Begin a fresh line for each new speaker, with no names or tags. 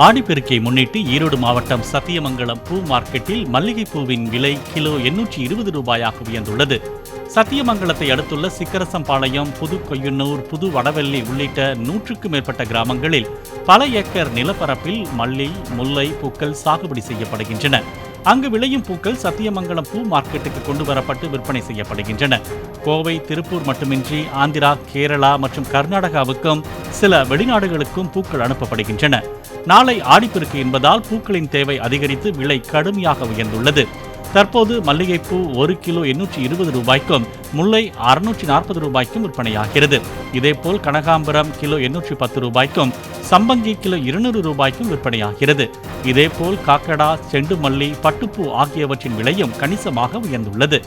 ஆடிப்பெருக்கை முன்னிட்டு ஈரோடு மாவட்டம் சத்தியமங்கலம் பூ மார்க்கெட்டில் மல்லிகைப்பூவின் விலை கிலோ 820 ரூபாயாக உயர்ந்துள்ளது. சத்தியமங்கலத்தை அடுத்துள்ள சிக்கரசம்பாளையம், புது கொய்யனூர், புது வடவெள்ளி உள்ளிட்ட 100க்கும் மேற்பட்ட கிராமங்களில் பல ஏக்கர் நிலப்பரப்பில் மல்லி, முல்லை பூக்கள் சாகுபடி செய்யப்படுகின்றன. அங்கு விளையும் பூக்கள் சத்தியமங்கலம் பூ மார்க்கெட்டுக்கு கொண்டு வரப்பட்டு விற்பனை செய்யப்படுகின்றன. கோவை, திருப்பூர் மட்டுமின்றி ஆந்திரா, கேரளா மற்றும் கர்நாடகாவுக்கும் சில வெளிநாடுகளுக்கும் பூக்கள் அனுப்பப்படுகின்றன. நாளை ஆடிப்பெருக்கு என்பதால் பூக்களின் தேவை அதிகரித்து விலை கடுமையாக உயர்ந்துள்ளது. தற்போது மல்லிகைப்பூ 1 கிலோ 820 ரூபாய்க்கும், முல்லை 640 ரூபாய்க்கும் விற்பனையாகிறது. இதேபோல் கனகாம்பரம் கிலோ 810 ரூபாய்க்கும், சம்பங்கி கிலோ 200 ரூபாய்க்கும் விற்பனையாகிறது. இதேபோல் காக்கடா, செண்டு மல்லி, பட்டுப்பூ ஆகியவற்றின் விலையும் கணிசமாக உயர்ந்துள்ளது.